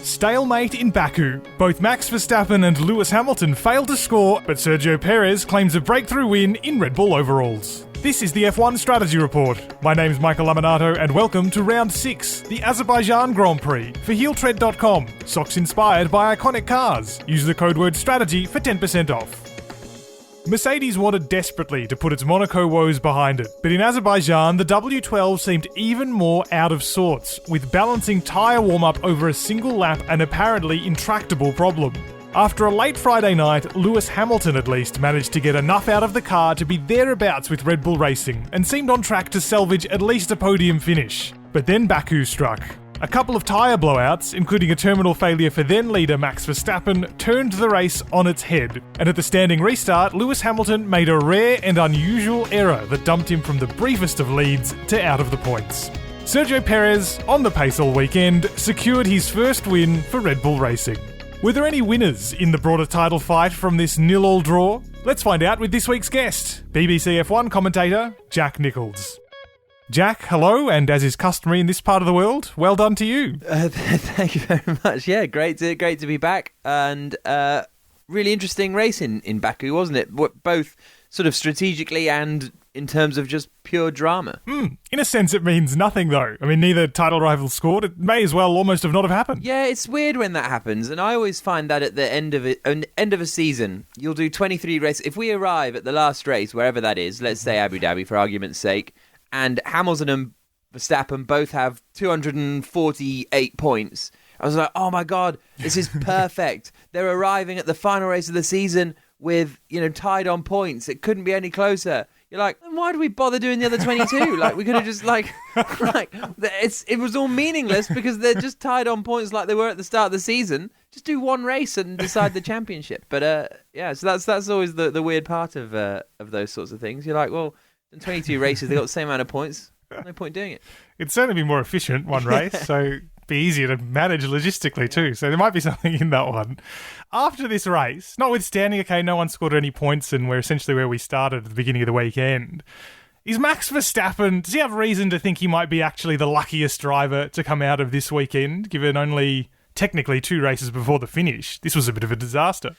Stalemate in Baku. Both Max Verstappen and Lewis Hamilton failed to score, but Sergio Perez claims a breakthrough win in Red Bull overalls. This is the F1 Strategy Report. My name's Michael Laminato and welcome to Round 6, the Azerbaijan Grand Prix for HeelTread.com. Socks inspired by iconic cars. Use the code word STRATEGY for 10% off. Mercedes wanted desperately to put its Monaco woes behind it, but in Azerbaijan, the W12 seemed even more out of sorts, with balancing tyre warm-up over a single lap an apparently intractable problem. After a late Friday night, Lewis Hamilton at least managed to get enough out of the car to be thereabouts with Red Bull Racing, and seemed on track to salvage at least a podium finish. But then Baku struck. A couple of tyre blowouts, including a terminal failure for then-leader Max Verstappen, turned the race on its head. And at the standing restart, Lewis Hamilton made a rare and unusual error that dumped him from the briefest of leads to out of the points. Sergio Perez, on the pace all weekend, secured his first win for Red Bull Racing. Were there any winners in the broader title fight from this 0-0 draw? Let's find out with this week's guest, BBC F1 commentator Jack Nicholls. Jack, hello, and as is customary in this part of the world, well done to you. Thank you very much. Yeah, great to be back, and really interesting race in Baku, wasn't it? Both sort of strategically and in terms of just pure drama. In a sense, it means nothing, though. I mean, neither title rival scored. It may as well almost have not have happened. Yeah, it's weird when that happens, and I always find that at the end of a season, you'll do 23 races. If we arrive at the last race, wherever that is, let's say Abu Dhabi for argument's sake, and Hamilton and Verstappen both have 248 points. I was like, oh my God, this is perfect. They're arriving at the final race of the season with, tied on points. It couldn't be any closer. You're like, why do we bother doing the other 22? Like, we could have just it was all meaningless because they're just tied on points like they were at the start of the season. Just do one race and decide the championship. But so that's always the weird part of those sorts of things. You're like, well, in 22 races, they got the same amount of points. No point doing it. It'd certainly be more efficient, one race, so be easier to manage logistically too. So there might be something in that one. After this race, notwithstanding, no one scored any points and we're essentially where we started at the beginning of the weekend, is Max Verstappen, does he have reason to think he might be actually the luckiest driver to come out of this weekend, given only technically 2 races before the finish? This was a bit of a disaster.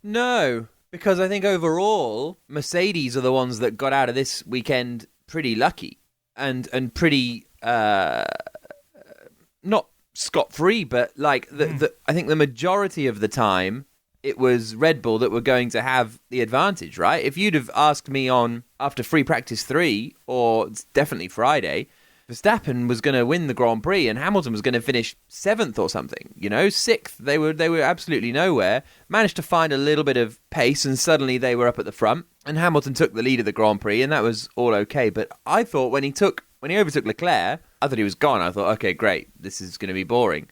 No. Because I think overall, Mercedes are the ones that got out of this weekend pretty lucky and pretty not scot-free, but I think the majority of the time it was Red Bull that were going to have the advantage, right? If you'd have asked me after free practice 3 or definitely Friday, Verstappen was going to win the Grand Prix and Hamilton was going to finish 7th or something, 6th. They were absolutely nowhere. Managed to find a little bit of pace and suddenly they were up at the front and Hamilton took the lead of the Grand Prix and that was all okay. But I thought when he overtook Leclerc, I thought he was gone. I thought, okay, great, this is going to be boring.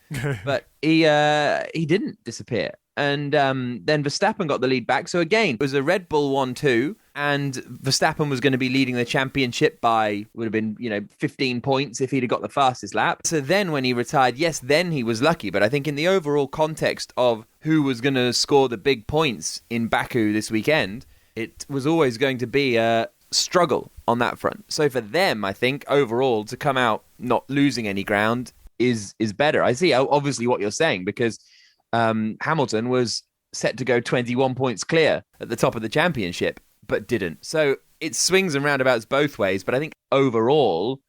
But he didn't disappear. And then Verstappen got the lead back. So again, it was a Red Bull 1-2, and Verstappen was going to be leading the championship by, would have been, 15 points if he'd have got the fastest lap. So then when he retired, yes, then he was lucky. But I think in the overall context of who was going to score the big points in Baku this weekend, it was always going to be a struggle on that front. So for them, I think, overall, to come out not losing any ground is better. I see obviously what you're saying, because Hamilton was set to go 21 points clear at the top of the championship, but didn't. So it swings and roundabouts both ways, but I think overall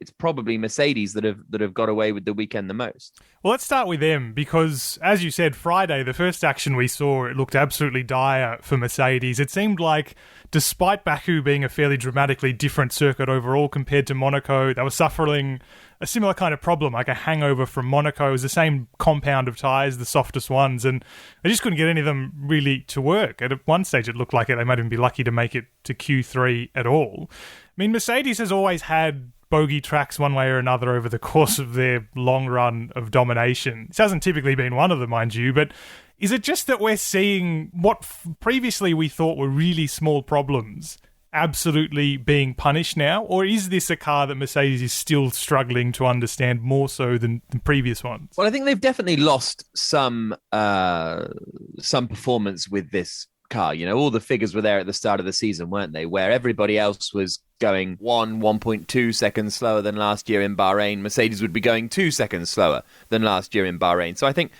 it's probably Mercedes that have got away with the weekend the most. Well, let's start with them because, as you said, Friday, the first action we saw, it looked absolutely dire for Mercedes. It seemed like, despite Baku being a fairly dramatically different circuit overall compared to Monaco, they were suffering a similar kind of problem, like a hangover from Monaco. It was the same compound of tyres, the softest ones, and they just couldn't get any of them really to work. At one stage, it looked like they might even be lucky to make it to Q3 at all. I mean, Mercedes has always had bogey tracks one way or another over the course of their long run of domination. This hasn't typically been one of them, mind you, but is it just that we're seeing what previously we thought were really small problems absolutely being punished now? Or is this a car that Mercedes is still struggling to understand more so than previous ones? Well, I think they've definitely lost some performance with this car. All the figures were there at the start of the season, weren't they? Where everybody else was going 1.2 seconds slower than last year in Bahrain. Mercedes would be going 2 seconds slower than last year in Bahrain. So I think,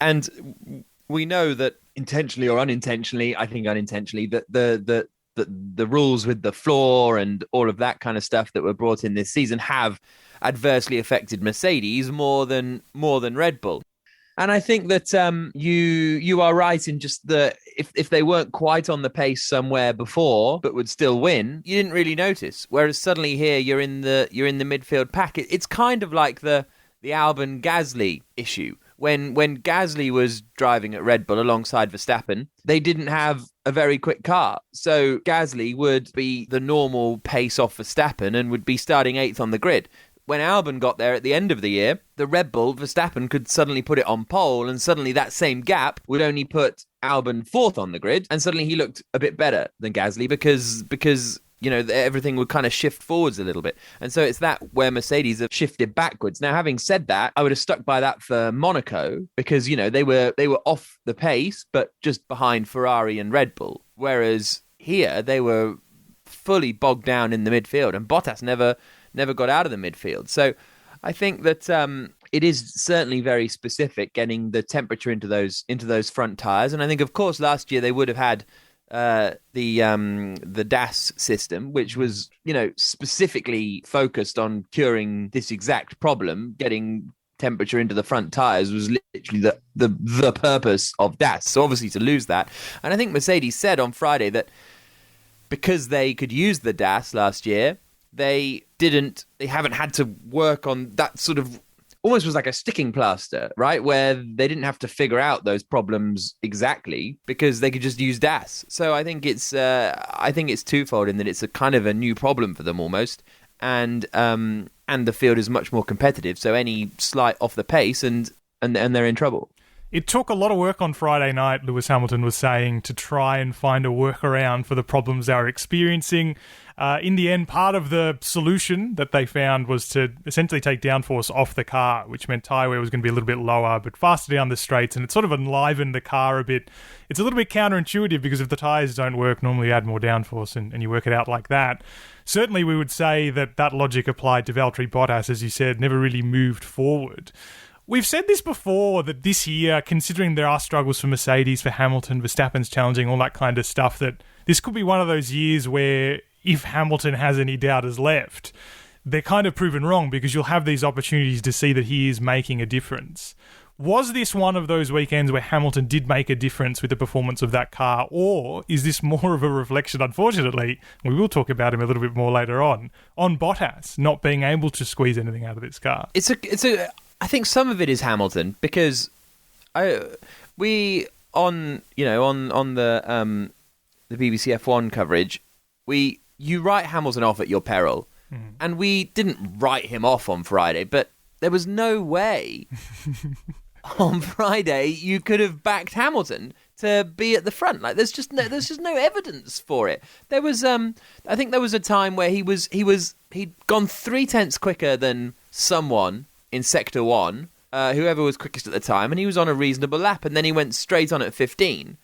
and we know that intentionally or unintentionally, I think unintentionally, that the rules with the floor and all of that kind of stuff that were brought in this season have adversely affected Mercedes more than Red Bull. And I think that you are right in just if they weren't quite on the pace somewhere before but would still win, you didn't really notice. Whereas suddenly here you're in the midfield pack. It's kind of like the Albon Gasly issue. When Gasly was driving at Red Bull alongside Verstappen, they didn't have a very quick car. So Gasly would be the normal pace off Verstappen and would be starting 8th on the grid. When Albon got there at the end of the year, the Red Bull, Verstappen could suddenly put it on pole, and suddenly that same gap would only put Albon 4th on the grid, and suddenly he looked a bit better than Gasly because everything would kind of shift forwards a little bit. And so it's that where Mercedes have shifted backwards. Now, having said that, I would have stuck by that for Monaco because, they were off the pace, but just behind Ferrari and Red Bull. Whereas here, they were fully bogged down in the midfield, and Bottas never got out of the midfield. So I think that it is certainly very specific getting the temperature into those front tyres. And I think, of course, last year they would have had the DAS system, which was, specifically focused on curing this exact problem. Getting temperature into the front tyres was literally the purpose of DAS. So obviously to lose that. And I think Mercedes said on Friday that because they could use the DAS last year, they haven't had to work on that sort of, almost was like a sticking plaster, right? Where they didn't have to figure out those problems exactly because they could just use DAS. So I think it's twofold in that it's a kind of a new problem for them almost, and the field is much more competitive. So any slight off the pace and they're in trouble. It took a lot of work on Friday night, Lewis Hamilton was saying, to try and find a workaround for the problems they were experiencing. In the end, part of the solution that they found was to essentially take downforce off the car, which meant tyre wear was going to be a little bit lower, but faster down the straights, and it sort of enlivened the car a bit. It's a little bit counterintuitive because if the tyres don't work, normally you add more downforce and you work it out like that. Certainly we would say that logic applied to Valtteri Bottas, as you said, never really moved forward. We've said this before, that this year, considering there are struggles for Mercedes, for Hamilton, Verstappen's challenging, all that kind of stuff, that this could be one of those years where if Hamilton has any doubters left, they're kind of proven wrong because you'll have these opportunities to see that he is making a difference. Was this one of those weekends where Hamilton did make a difference with the performance of that car, or is this more of a reflection, unfortunately, we will talk about him a little bit more later on Bottas not being able to squeeze anything out of this car? I think some of it is Hamilton because on the BBC F1 coverage, you write Hamilton off at your peril, and we didn't write him off on Friday, but there was no way on Friday you could have backed Hamilton to be at the front. Like there's just no evidence for it. There was I think there was a time where he'd gone 0.3 quicker than someone in Sector 1, whoever was quickest at the time, and he was on a reasonable lap, and then he went straight on at 15.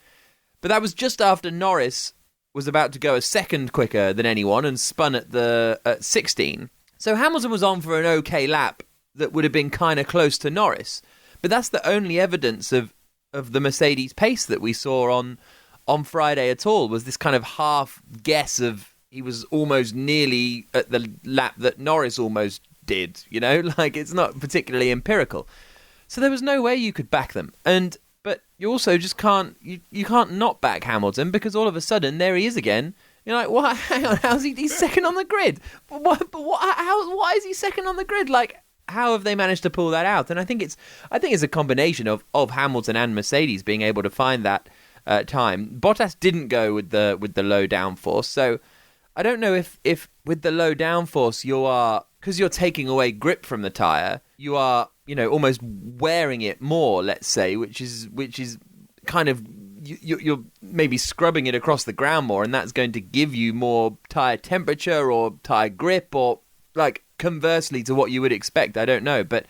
But that was just after Norris was about to go a second quicker than anyone and spun at 16. So Hamilton was on for an okay lap that would have been kind of close to Norris. But that's the only evidence of the Mercedes pace that we saw on Friday at all, was this kind of half guess of he was almost nearly at the lap that Norris almost did, like it's not particularly empirical. So there was no way you could back them. But you also just can't, you can't not back Hamilton because all of a sudden there he is again. You're like, what? Hang on, how's he's second on the grid? Why is he second on the grid? Like, how have they managed to pull that out? And I think it's a combination of Hamilton and Mercedes being able to find that time. Bottas didn't go with the low downforce, so I don't know if with the low downforce because you're taking away grip from the tyre, you are, almost wearing it more, let's say, which is kind of, you're maybe scrubbing it across the ground more, and that's going to give you more tyre temperature or tyre grip, or like conversely to what you would expect. I don't know, but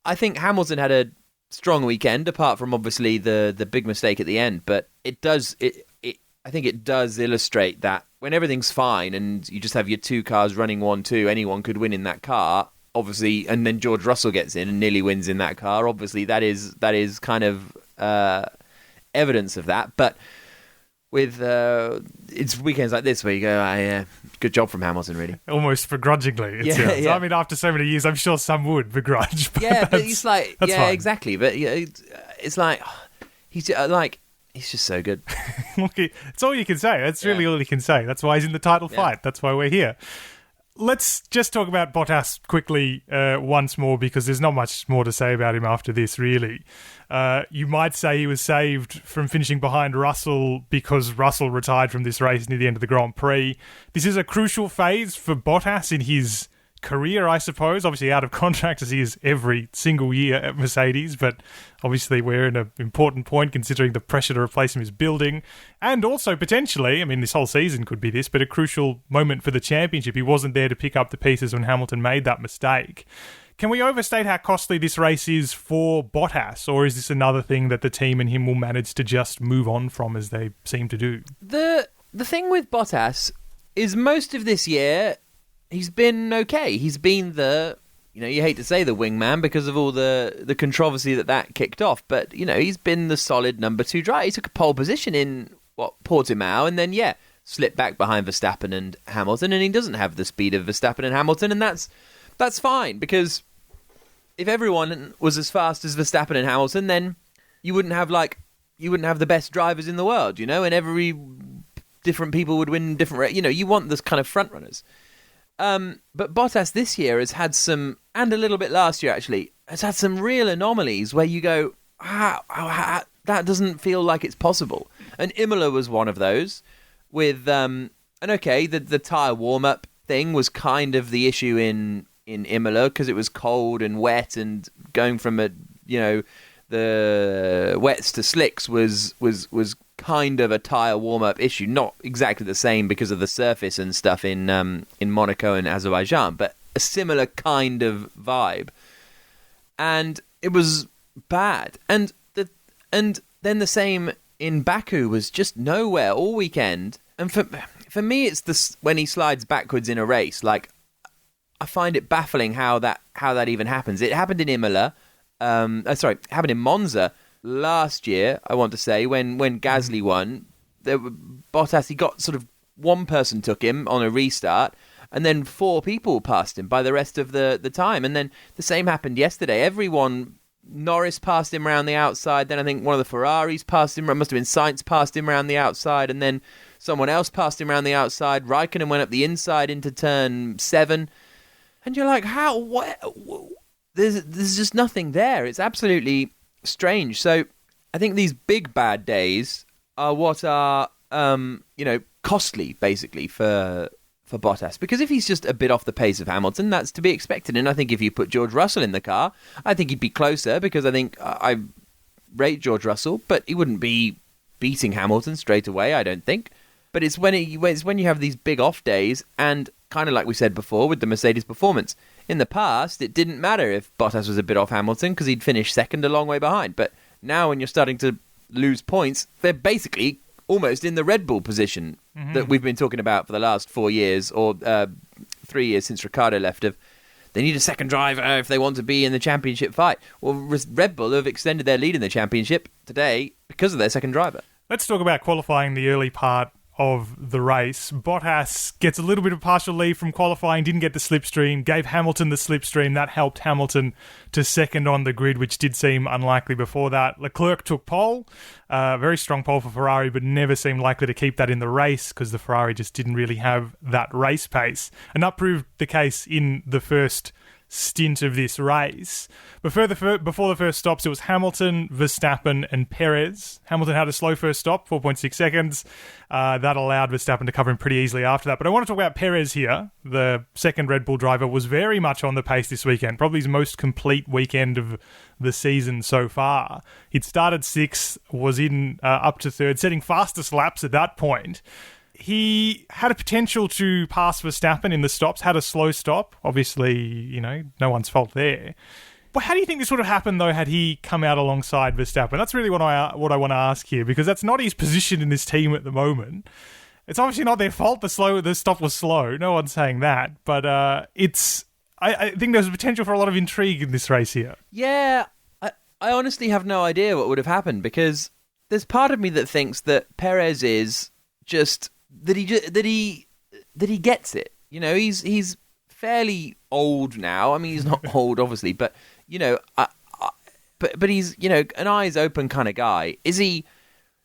I think Hamilton had a strong weekend, apart from obviously the big mistake at the end. But it does I think it does illustrate that when everything's fine and you just have your two cars running 1-2, anyone could win in that car. Obviously, and then George Russell gets in and nearly wins in that car. Obviously, that is kind of evidence of that. But with it's weekends like this where you go, good job from Hamilton, really. Almost begrudgingly, it sounds. Yeah. I mean, after so many years, I'm sure some would begrudge. But but it's like, that's fine. Exactly. But it's like he's just so good. Look, it's all you can say. That's really all you can say. That's why he's in the title fight. That's why we're here. Let's just talk about Bottas quickly once more, because there's not much more to say about him after this, really. You might say he was saved from finishing behind Russell because Russell retired from this race near the end of the Grand Prix. This is a crucial phase for Bottas in his career, I suppose. Obviously out of contract as he is every single year at Mercedes, but obviously we're in an important point considering the pressure to replace him is building. And also potentially, I mean, this whole season could be this, but a crucial moment for the championship. He wasn't there to pick up the pieces when Hamilton made that mistake. Can we overstate how costly this race is for Bottas, or is this another thing that the team and him will manage to just move on from as they seem to do? The thing with Bottas is most of this year he's been okay. He's been you hate to say the wingman because of all the controversy that kicked off, but, he's been the solid number 2 driver. He took a pole position in, Portimao, and then, slipped back behind Verstappen and Hamilton, and he doesn't have the speed of Verstappen and Hamilton, and that's fine, because if everyone was as fast as Verstappen and Hamilton, then you wouldn't have the best drivers in the world, and every different people would win different, you want this kind of front runners. But Bottas this year has had some, and a little bit last year actually, has had some real anomalies where you go, that doesn't feel like it's possible. And Imola was one of those with, the tyre warm-up thing was kind of the issue in Imola because it was cold and wet, and going from the wets to slicks was kind of a tyre warm-up issue. Not exactly the same because of the surface and stuff in Monaco and Azerbaijan, but a similar kind of vibe. And it was bad. And then the same in Baku was just nowhere all weekend. And for me, it's this when he slides backwards in a race. Like, I find it baffling how that even happens. It happened in Imola. Happened in Monza last year, I want to say, when Gasly won. Bottas, he got sort of one person took him on a restart, and then 4 people passed him by the rest of the time. And then the same happened yesterday. Norris passed him around the outside, then I think one of the Ferraris passed him, it must have been Sainz passed him around the outside, and then someone else passed him around the outside. Raikkonen went up the inside into turn 7. And you're like, how? What? There's just nothing there. It's absolutely strange. So I think these big bad days are what are costly basically for Bottas, because if he's just a bit off the pace of Hamilton, that's to be expected. And I think if you put George Russell in the car, I think he'd be closer, because I think I rate George Russell, but he wouldn't be beating Hamilton straight away, I don't think. But it's when you have these big off days, and kind of like we said before with the Mercedes performance. In the past, it didn't matter if Bottas was a bit off Hamilton because he'd finish second a long way behind. But now when you're starting to lose points, they're basically almost in the Red Bull position that we've been talking about for the last 4 years, or 3 years since Ricciardo left. They need a second driver if they want to be in the championship fight. Well, Red Bull have extended their lead in the championship today because of their second driver. Let's talk about qualifying, the early part of the race. Bottas gets a little bit of partial leave from qualifying, didn't get the slipstream, gave Hamilton the slipstream. That helped Hamilton to second on the grid, which did seem unlikely before that. Leclerc took pole, very strong pole for Ferrari, but never seemed likely to keep that in the race because the Ferrari just didn't really have that race pace. And that proved the case in the first stint of this race. Before the first stops, it was Hamilton, Verstappen and Perez. Hamilton had a slow first stop, 4.6 seconds. That allowed Verstappen to cover him pretty easily after that. But I want to talk about Perez here. The second Red Bull driver was very much on the pace this weekend, probably his most complete weekend of the season so far. He'd started 6th, was in up to 3rd, setting fastest laps at that point. He had a potential to pass Verstappen in the stops, had a slow stop. Obviously, no one's fault there. Well, how do you think this would have happened, though, had he come out alongside Verstappen? That's really what I want to ask here, because that's not his position in this team at the moment. It's obviously not their fault the stop was slow. No one's saying that. But I think there's potential for a lot of intrigue in this race here. Yeah, I honestly have no idea what would have happened, because there's part of me that thinks that Perez is just that he gets it. You know, he's fairly old now. I mean, he's not old, obviously, but you know, but he's, you know, an eyes open kind of guy. Does he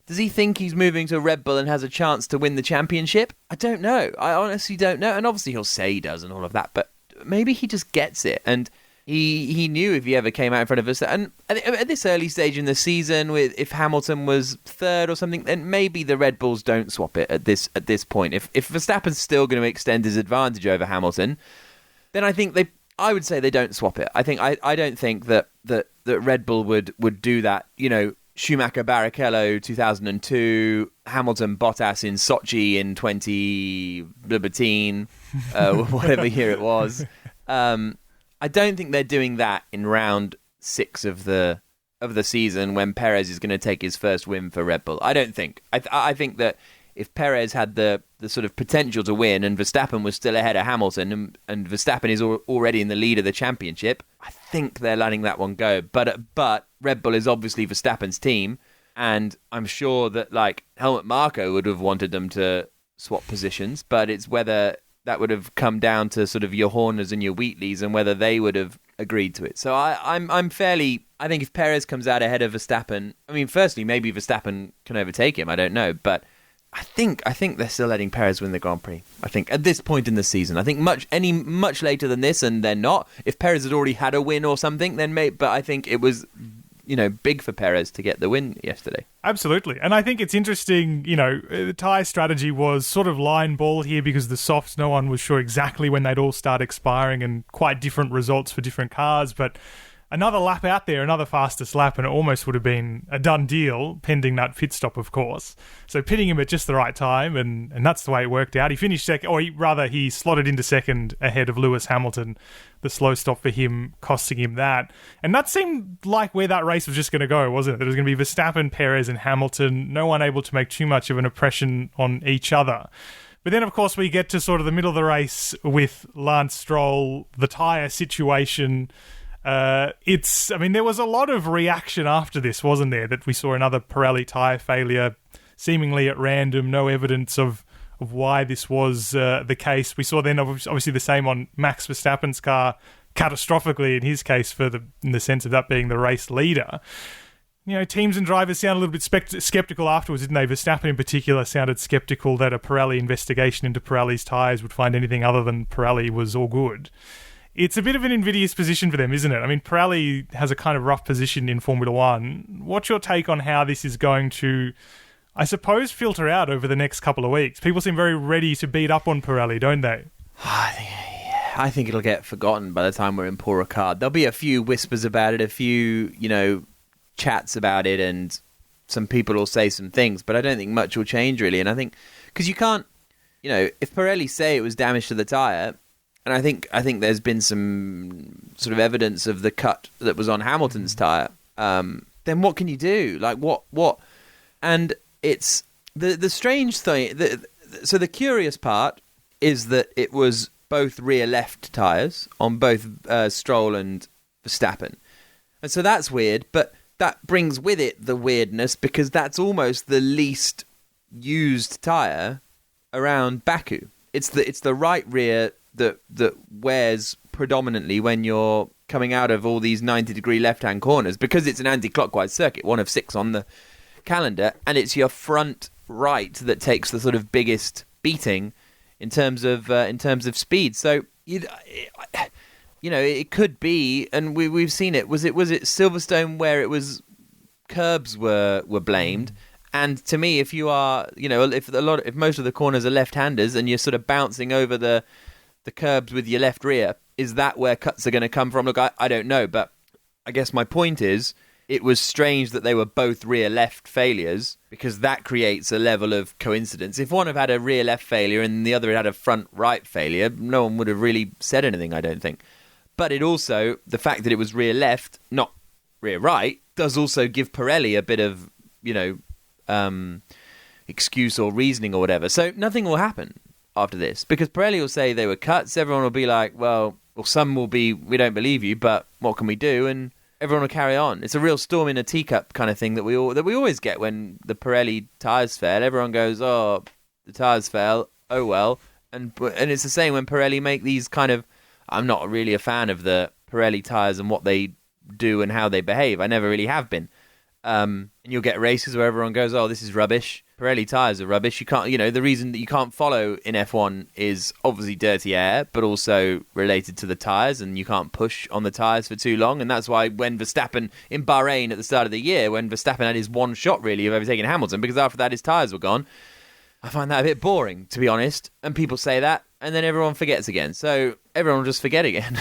think he's moving to Red Bull and has a chance to win the championship? I don't know. I honestly don't know. And obviously he'll say he does and all of that, but maybe he just gets it. And he knew if he ever came out in front of us. And at this early stage in the season, if Hamilton was third or something, then maybe the Red Bulls don't swap it at this point. If Verstappen's still going to extend his advantage over Hamilton, then I would say they don't swap it. I don't think that Red Bull would do that. You know, Schumacher Barrichello 2002, Hamilton Bottas in Sochi in 2013, whatever year it was. I don't think they're doing that in round 6 of the season when Perez is going to take his first win for Red Bull. I don't think. I think that if Perez had the sort of potential to win and Verstappen was still ahead of Hamilton and Verstappen is already in the lead of the championship, I think they're letting that one go. But Red Bull is obviously Verstappen's team, and I'm sure that like Helmut Marko would have wanted them to swap positions, but it's whether that would have come down to sort of your Horners and your Wheatleys and whether they would have agreed to it. So I think if Perez comes out ahead of Verstappen, I mean, firstly, maybe Verstappen can overtake him. I don't know, but I think they're still letting Perez win the Grand Prix. I think at this point in the season, I think much later than this, and they're not. If Perez had already had a win or something, then maybe. But I think it was, you know, big for Perez to get the win yesterday. Absolutely. And I think it's interesting, you know, the tyre strategy was sort of line ball here because the softs, no one was sure exactly when they'd all start expiring, and quite different results for different cars. But another lap out there, another fastest lap, and it almost would have been a done deal, pending that pit stop, of course. So pitting him at just the right time, and that's the way it worked out. He finished second, or he slotted into second ahead of Lewis Hamilton. The slow stop for him costing him that. And that seemed like where that race was just going to go, wasn't it? It was going to be Verstappen, Perez, and Hamilton, no one able to make too much of an impression on each other. But then, of course, we get to sort of the middle of the race with Lance Stroll, the tyre situation. There was a lot of reaction after this, wasn't there? That we saw another Pirelli tyre failure, seemingly at random, no evidence of why this was the case. We saw then obviously the same on Max Verstappen's car, catastrophically in his case, in the sense of that being the race leader. You know, teams and drivers sounded a little bit sceptical afterwards, didn't they? Verstappen in particular sounded sceptical that a Pirelli investigation into Pirelli's tyres would find anything other than Pirelli was all good. It's a bit of an invidious position for them, isn't it? I mean, Pirelli has a kind of rough position in Formula One. What's your take on how this is going to, I suppose, filter out over the next couple of weeks? People seem very ready to beat up on Pirelli, don't they? I think it'll get forgotten by the time we're in Paul Ricard. There'll be a few whispers about it, a few, you know, chats about it, and some people will say some things, but I don't think much will change, really. And I think, because you can't, you know, if Pirelli say it was damage to the tyre, and I think there's been some sort of evidence of the cut that was on Hamilton's tyre, then what can you do? Like, what? And it's the strange thing. So the curious part is that it was both rear left tyres on both Stroll and Verstappen. And so that's weird, but that brings with it the weirdness because that's almost the least used tyre around Baku. It's the right rear that wears predominantly when you're coming out of all these 90-degree left-hand corners because it's an anti-clockwise circuit, one of 6 on the calendar, and it's your front right that takes the sort of biggest beating in terms of speed. So you know, it could be, and we've seen it. Was it Silverstone where it was curbs were blamed? And to me, if you are, you know, if most of the corners are left-handers and you're sort of bouncing over the curbs with your left rear, is that where cuts are going to come from? Look, I don't know, but I guess my point is it was strange that they were both rear left failures because that creates a level of coincidence. If one had a rear left failure and the other had a front right failure, no one would have really said anything, I don't think. But it also, the fact that it was rear left, not rear right, does also give Pirelli a bit of, excuse or reasoning or whatever. So nothing will happen after this, because Pirelli will say they were cuts. Everyone will be like, well, some will be, we don't believe you, but what can we do? And everyone will carry on. It's a real storm in a teacup kind of thing that we always get when the Pirelli tyres fail. Everyone goes, oh, the tyres fail, oh well. And it's the same when Pirelli make these kind of, I'm not really a fan of the Pirelli tyres and what they do and how they behave. I never really have been. And you'll get races where everyone goes, oh, this is rubbish. Pirelli tyres are rubbish. You can't, the reason that you can't follow in F1 is obviously dirty air, but also related to the tyres, and you can't push on the tyres for too long. And that's why when Verstappen in Bahrain at the start of the year, when Verstappen had his one shot really of overtaking Hamilton, because after that his tyres were gone, I find that a bit boring, to be honest. And people say that, and then everyone forgets again. So everyone will just forget again,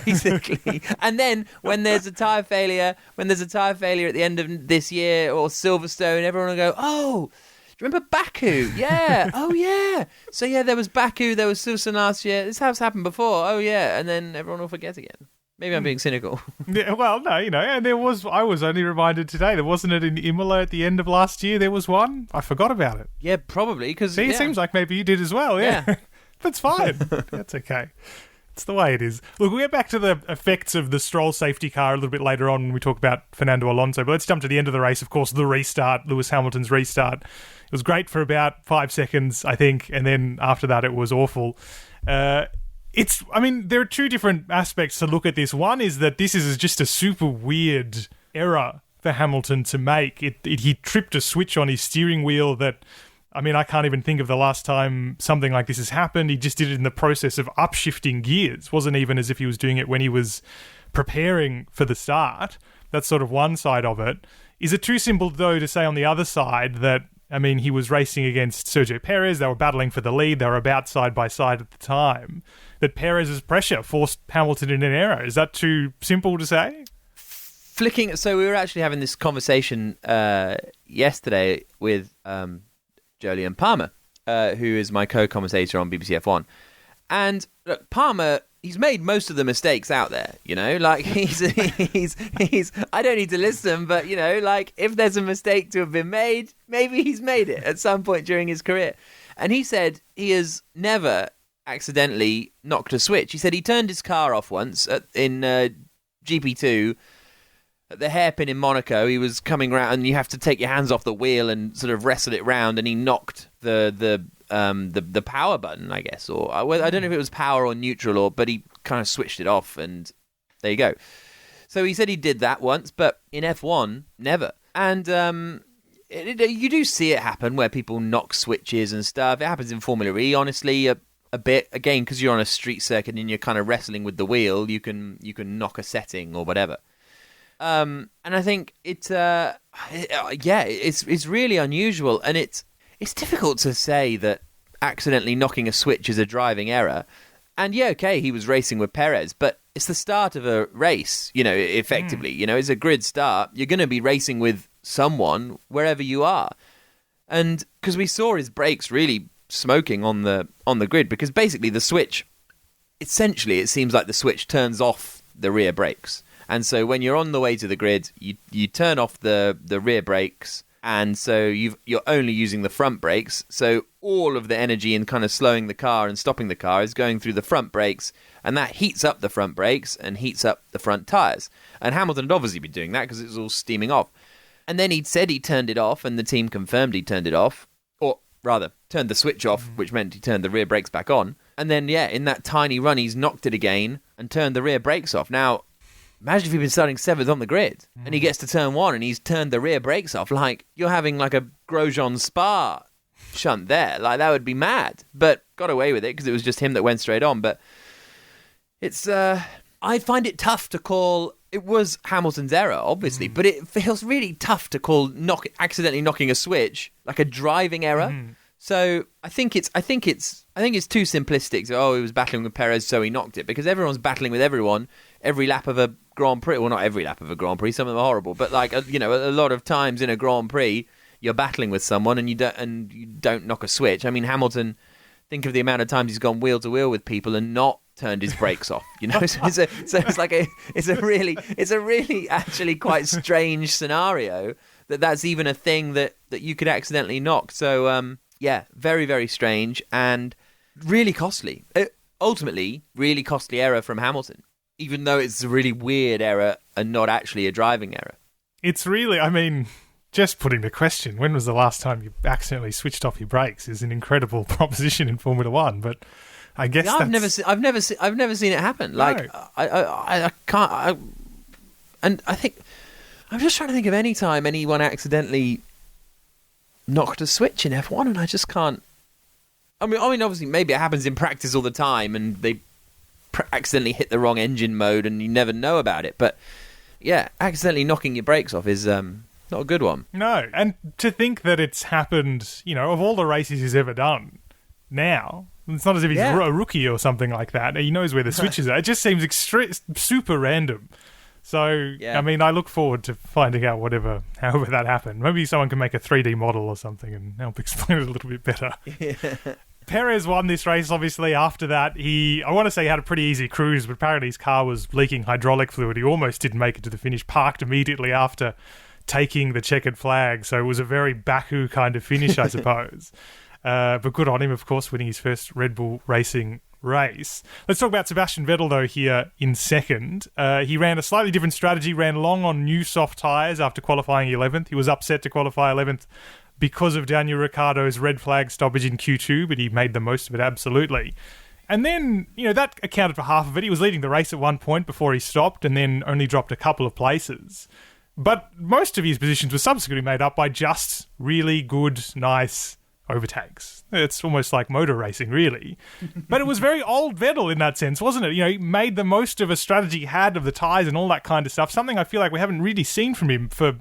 basically. And then when there's a tyre failure, at the end of this year or Silverstone, everyone will go, oh, do you remember Baku? Yeah. Oh, yeah. So, yeah, there was Baku, there was Silverstone last year. This has happened before. Oh, yeah. And then everyone will forget again. Maybe I'm being cynical. Yeah, well, no, and I was only reminded today, there wasn't it in Imola at the end of last year, there was one? I forgot about it. Yeah, probably, because... See, it seems like maybe you did as well, yeah. That's fine. That's okay. It's the way it is. Look, we'll get back to the effects of the Stroll safety car a little bit later on when we talk about Fernando Alonso, but let's jump to the end of the race. Of course, the restart, Lewis Hamilton's restart. It was great for about 5 seconds, I think, and then after that it was awful. There are two different aspects to look at this. One is that this is just a super weird error for Hamilton to make. He tripped a switch on his steering wheel that... I can't even think of the last time something like this has happened. He just did it in the process of upshifting gears. It wasn't even as if he was doing it when he was preparing for the start. That's sort of one side of it. Is it too simple, though, to say on the other side that, he was racing against Sergio Perez, they were battling for the lead, they were about side by side at the time, that Perez's pressure forced Hamilton in an error? Is that too simple to say? So we were actually having this conversation yesterday with... Jolyon Palmer, who is my co-commentator on BBC F1. And look, Palmer, he's made most of the mistakes out there, like he's I don't need to list them, but like if there's a mistake to have been made, maybe he's made it at some point during his career. And he said he has never accidentally knocked a switch. He said he turned his car off once in GP2 at the hairpin in Monaco. He was coming around, and you have to take your hands off the wheel and sort of wrestle it round, and he knocked the power button, I guess, or I don't know if it was power or neutral, but he kind of switched it off, and there you go. So he said he did that once, but in F1, never. And you do see it happen where people knock switches and stuff. It happens in Formula E, honestly, a bit. Again, because you're on a street circuit and you're kind of wrestling with the wheel, you can knock a setting or whatever. And I think it's really unusual, and it's difficult to say that accidentally knocking a switch is a driving error. And yeah, okay, he was racing with Perez, but it's the start of a race, effectively. It's a grid start. You're going to be racing with someone wherever you are. And because we saw his brakes really smoking on the grid, because basically the switch, essentially it seems like the switch turns off the rear brakes. And so when you're on the way to the grid, you turn off the rear brakes, and so you're only using the front brakes. So all of the energy in kind of slowing the car and stopping the car is going through the front brakes, and that heats up the front brakes and heats up the front tyres. And Hamilton had obviously been doing that because it was all steaming off. And then he'd said he turned it off, and the team confirmed he turned it off, or rather, turned the switch off, which meant he turned the rear brakes back on. And then, in that tiny run, he's knocked it again and turned the rear brakes off. Now, imagine if he'd been starting 7th on the grid and he gets to turn 1 and he's turned the rear brakes off. Like, you're having like a Grosjean Spa shunt there. Like, that would be mad. But got away with it because it was just him that went straight on. But it's... I find it tough to call... It was Hamilton's error, obviously, but it feels really tough to call accidentally knocking a switch like a driving error. So I think it's too simplistic. So, he was battling with Perez, so he knocked it, because everyone's battling with everyone every lap of a Grand Prix. Well, not every lap of a Grand Prix. Some of them are horrible, but a lot of times in a Grand Prix, you're battling with someone and you don't knock a switch. I mean, Hamilton. Think of the amount of times he's gone wheel to wheel with people and not turned his brakes off. So it's a really actually quite strange scenario that's even a thing that you could accidentally knock. So yeah, very, very strange and really costly. Ultimately, really costly error from Hamilton, even though it's a really weird error and not actually a driving error. It's really, I mean, just putting the question, when was the last time you accidentally switched off your brakes is an incredible proposition in Formula One, but I guess I've never seen it happen. Like, no. I can't, and I think, I'm just trying to think of any time anyone accidentally knocked a switch in F1, and I just can't. I mean, obviously, maybe it happens in practice all the time, and they accidentally hit the wrong engine mode, and you never know about it. But yeah, accidentally knocking your brakes off is not a good one. No, and to think that it's happened, of all the races he's ever done, now it's not as if he's a rookie or something like that. He knows where the switches are. It just seems super random. So, yeah. I mean, I look forward to finding out however that happened. Maybe someone can make a 3D model or something and help explain it a little bit better. Yeah. Perez won this race, obviously. After that, I want to say he had a pretty easy cruise, but apparently his car was leaking hydraulic fluid. He almost didn't make it to the finish, parked immediately after taking the checkered flag. So it was a very Baku kind of finish, I suppose. But good on him, of course, winning his first Red Bull Racing race. Let's talk about Sebastian Vettel, though, here in second. He ran a slightly different strategy, ran long on new soft tyres after qualifying 11th. He was upset to qualify 11th because of Daniel Ricciardo's red flag stoppage in Q2, but he made the most of it, absolutely. And then, that accounted for half of it. He was leading the race at one point before he stopped and then only dropped a couple of places. But most of his positions were subsequently made up by just really good, nice overtakes. It's almost like motor racing, really. But it was very old Vettel in that sense, wasn't it? He made the most of a strategy he had of the tyres and all that kind of stuff, something I feel like we haven't really seen from him for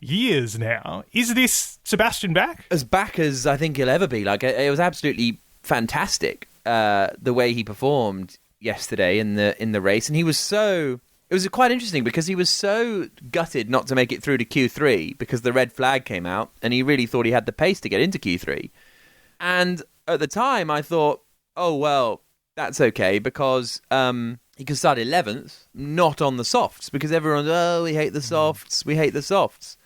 years now. Is this Sebastian back? As back as I think he'll ever be. Like, it was absolutely fantastic, the way he performed yesterday in the race. And he was so... It was quite interesting because he was so gutted not to make it through to Q3 because the red flag came out and he really thought he had the pace to get into Q3. And at the time I thought, oh, well, that's okay because he could start 11th, not on the softs, because everyone's, we hate the softs.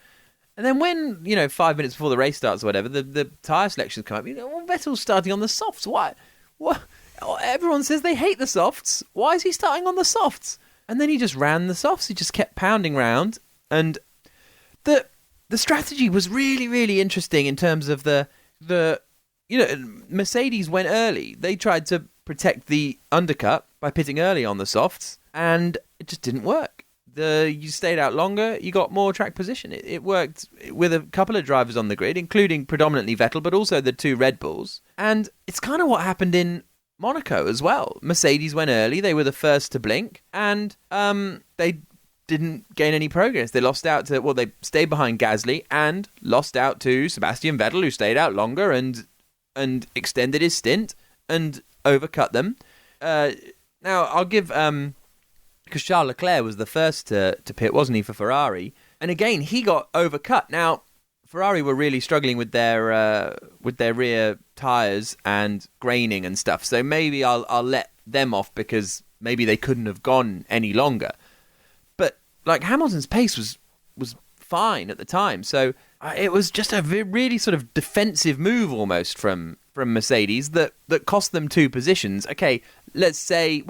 And then when, 5 minutes before the race starts or whatever, the tyre selections come up, Vettel's starting on the softs. Why? What? Everyone says they hate the softs. Why is he starting on the softs? And then he just ran the softs. He just kept pounding round. And the strategy was really, really interesting in terms of the Mercedes went early. They tried to protect the undercut by pitting early on the softs, and it just didn't work. You stayed out longer, you got more track position. It worked with a couple of drivers on the grid, including predominantly Vettel, but also the two Red Bulls. And it's kind of what happened in Monaco as well. Mercedes went early, they were the first to blink, and they didn't gain any progress. They lost out to, they stayed behind Gasly and lost out to Sebastian Vettel, who stayed out longer and extended his stint and overcut them. Now, I'll give... because Charles Leclerc was the first to pit, wasn't he, for Ferrari? And again, he got overcut. Now, Ferrari were really struggling with their rear tyres and graining and stuff. So maybe I'll let them off because maybe they couldn't have gone any longer. But like Hamilton's pace was fine at the time. So it was just a really sort of defensive move almost from Mercedes that cost them two positions. Okay, let's say,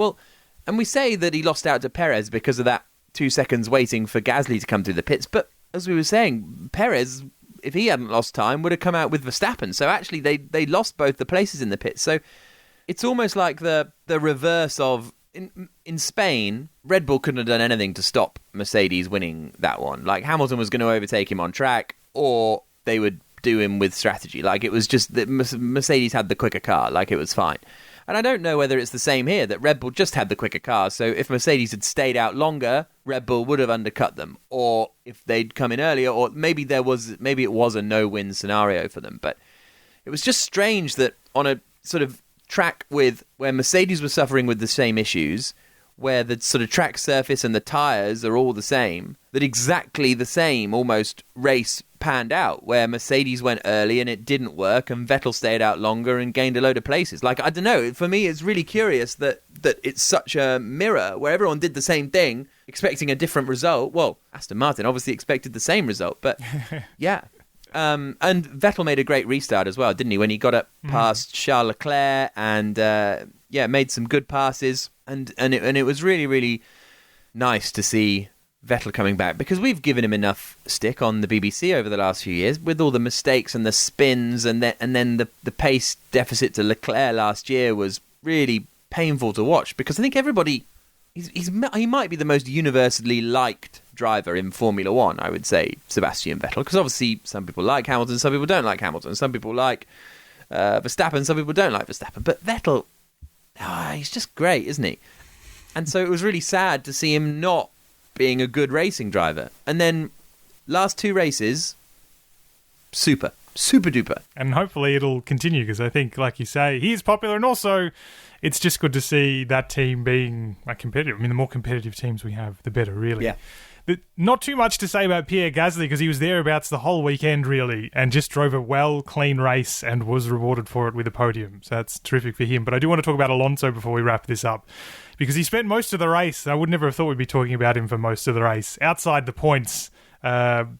and we say that he lost out to Perez because of that 2 seconds waiting for Gasly to come through the pits. But as we were saying, Perez, if he hadn't lost time, would have come out with Verstappen. So actually, they lost both the places in the pits. So it's almost like the reverse of... In Spain, Red Bull couldn't have done anything to stop Mercedes winning that one. Like, Hamilton was going to overtake him on track, or they would do him with strategy. Like, it was just that Mercedes had the quicker car. Like, it was fine. And I don't know whether it's the same here, that Red Bull just had the quicker car. So if Mercedes had stayed out longer, Red Bull would have undercut them. Or if they'd come in earlier, or maybe it was a no-win scenario for them. But it was just strange that on a sort of track where Mercedes was suffering with the same issues, where the sort of track surface and the tyres are all the same, that exactly the same almost race panned out, where Mercedes went early and it didn't work, and Vettel stayed out longer and gained a load of places. Like, I don't know. For me, it's really curious that it's such a mirror where everyone did the same thing, expecting a different result. Well, Aston Martin obviously expected the same result, but yeah. And Vettel made a great restart as well, didn't he? When he got up past Charles Leclerc and made some good passes, and it was really, really nice to see Vettel coming back, because we've given him enough stick on the BBC over the last few years with all the mistakes and the spins, and then the pace deficit to Leclerc last year was really painful to watch, because I think everybody he might be the most universally liked driver in Formula One, I would say, Sebastian Vettel, because obviously some people like Hamilton, some people don't like Hamilton, some people like Verstappen, some people don't like Verstappen, but Vettel, he's just great, isn't he? And so it was really sad to see him not being a good racing driver. And then last 2 races, super duper. And hopefully it'll continue, because I think, like you say, he is popular, and also it's just good to see that team being competitive. I mean, the more competitive teams we have, the better, really. Yeah. But not too much to say about Pierre Gasly, because he was thereabouts the whole weekend, really, and just drove a clean race and was rewarded for it with a podium. So that's terrific for him. But I do want to talk about Alonso before we wrap this up, because he spent most of the race, I would never have thought we'd be talking about him for most of the race, outside the points,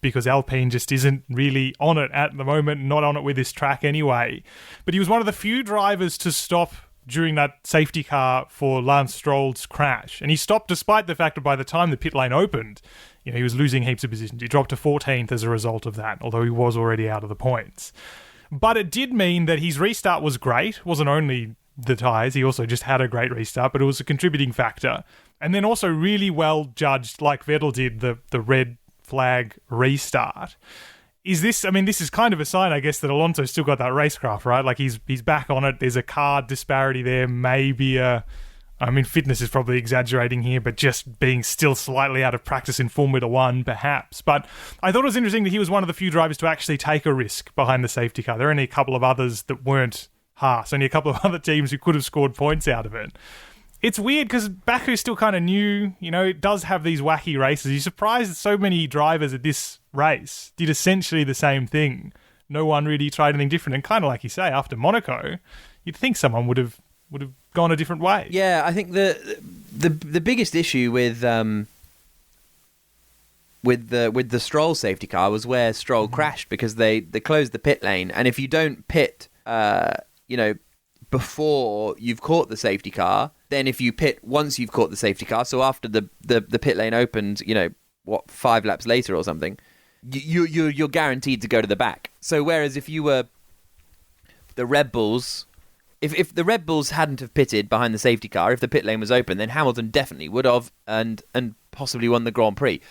because Alpine just isn't really on it at the moment, not on it with this track anyway. But he was one of the few drivers to stop during that safety car for Lance Stroll's crash. And he stopped despite the fact that by the time the pit lane opened, he was losing heaps of positions. He dropped to 14th as a result of that, although he was already out of the points. But it did mean that his restart was great. It wasn't only the tyres, he also just had a great restart, but it was a contributing factor. And then also really well judged, like Vettel did, the red flag restart. This is kind of a sign, I guess, that Alonso's still got that racecraft, right? Like, he's back on it. There's a car disparity there. Maybe fitness is probably exaggerating here, but just being still slightly out of practice in Formula One, perhaps. But I thought it was interesting that he was one of the few drivers to actually take a risk behind the safety car. There are only a couple of others that weren't Haas, only a couple of other teams who could have scored points out of it. It's weird because Baku's still kind of new. It does have these wacky races. You're surprised that so many drivers at this race did essentially the same thing. No one really tried anything different. And kind of like you say, after Monaco, you'd think someone would have gone a different way. Yeah, I think the biggest issue with the Stroll safety car was where Stroll crashed, because they closed the pit lane, and if you don't pit, before you've caught the safety car, then if you pit once you've caught the safety car, so after the pit lane opened, 5 laps later or something, you're guaranteed to go to the back. So whereas if you were the Red Bulls, if the Red Bulls hadn't have pitted behind the safety car, if the pit lane was open, then Hamilton definitely would have and possibly won the Grand Prix.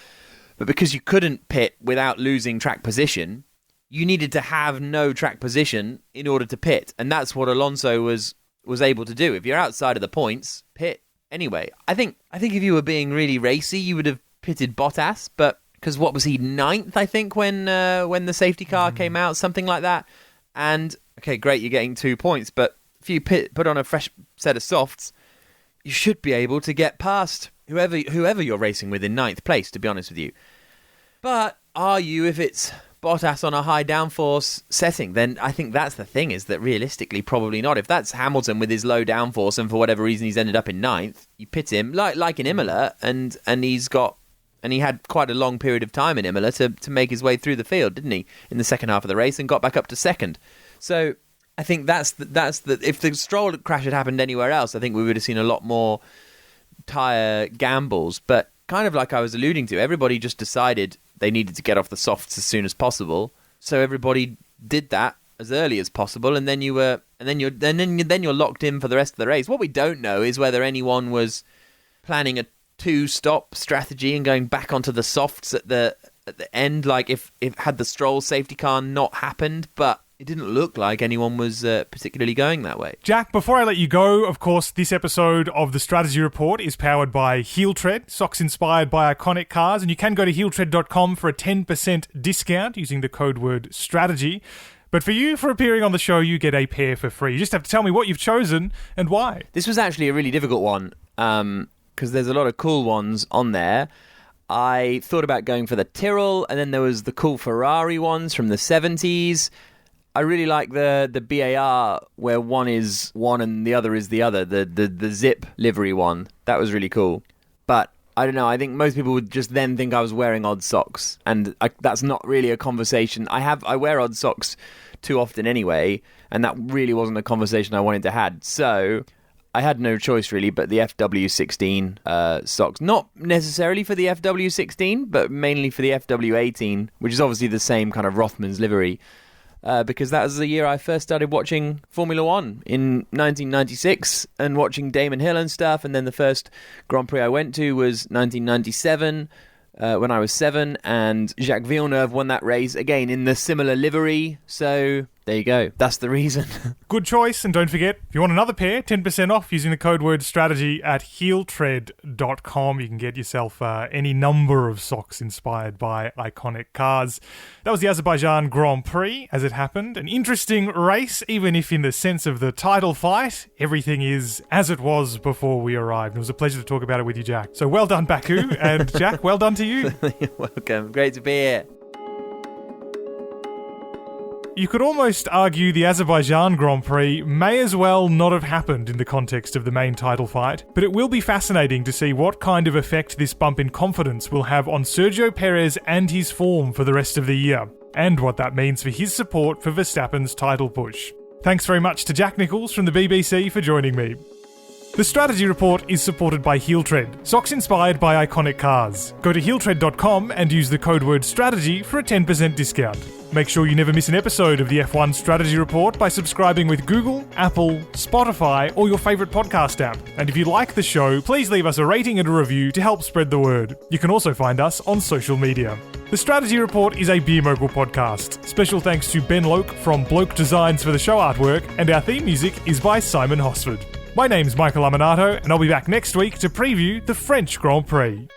But because you couldn't pit without losing track position, you needed to have no track position in order to pit, and that's what Alonso was able to do. If you're outside of the points, pit anyway. I think if you were being really racy, you would have pitted Bottas, but because what was he, 9th, I think, when the safety car came out, something like that. And okay, great, you're getting 2 points, but if you put on a fresh set of softs, you should be able to get past whoever you're racing with in 9th place, to be honest with you. But are you, if it's Bottas on a high downforce setting? Then I think that's the thing, is that realistically, probably not. If that's Hamilton with his low downforce and for whatever reason he's ended up in 9th, you pit him like in Imola, and he had quite a long period of time in Imola to make his way through the field, didn't he? In the second half of the race, and got back up to 2nd. So I think that's the if the Stroll crash had happened anywhere else, I think we would have seen a lot more tyre gambles. But kind of like I was alluding to, everybody just decided they needed to get off the softs as soon as possible, so everybody did that as early as possible, and then you're locked in for the rest of the race. What we don't know is whether anyone was planning a 2-stop strategy and going back onto the softs at the end, like if had the Stroll safety car not happened, but it didn't look like anyone was particularly going that way. Jack, before I let you go, of course, this episode of the Strategy Report is powered by Heel Tread, socks inspired by iconic cars, and you can go to heeltread.com for a 10% discount using the code word strategy. But for you, for appearing on the show, you get a pair for free. You just have to tell me what you've chosen and why. This was actually a really difficult one, because there's a lot of cool ones on there. I thought about going for the Tyrrell, and then there was the cool Ferrari ones from the 70s. I really like the BAR where one is one and the other is the other, the Zip livery one. That was really cool. But I don't know, I think most people would just then think I was wearing odd socks, and that's not really a conversation. I wear odd socks too often anyway, and that really wasn't a conversation I wanted to have. So I had no choice really but the FW16 socks. Not necessarily for the FW16, but mainly for the FW18, which is obviously the same kind of Rothmans livery. Because that was the year I first started watching Formula One in 1996 and watching Damon Hill and stuff. And then the first Grand Prix I went to was 1997 when I was 7. And Jacques Villeneuve won that race again in the similar livery. So there you go. That's the reason. Good choice. And don't forget, if you want another pair, 10% off using the code word strategy at heeltread.com. You can get yourself any number of socks inspired by iconic cars. That was the Azerbaijan Grand Prix, as it happened. An interesting race, even if in the sense of the title fight, everything is as it was before we arrived. It was a pleasure to talk about it with you, Jack. So well done, Baku. And Jack, well done to you. You're welcome. Great to be here. You could almost argue the Azerbaijan Grand Prix may as well not have happened in the context of the main title fight, but it will be fascinating to see what kind of effect this bump in confidence will have on Sergio Perez and his form for the rest of the year, and what that means for his support for Verstappen's title push. Thanks very much to Jack Nichols from the BBC for joining me. The Strategy Report is supported by HeelTread, socks inspired by iconic cars. Go to heeltread.com and use the code word strategy for a 10% discount. Make sure you never miss an episode of the F1 Strategy Report by subscribing with Google, Apple, Spotify, or your favourite podcast app. And if you like the show, please leave us a rating and a review to help spread the word. You can also find us on social media. The Strategy Report is a Beer Mogul podcast. Special thanks to Ben Loke from Bloke Designs for the show artwork, and our theme music is by Simon Hosford. My name's Michael Laminato, and I'll be back next week to preview the French Grand Prix.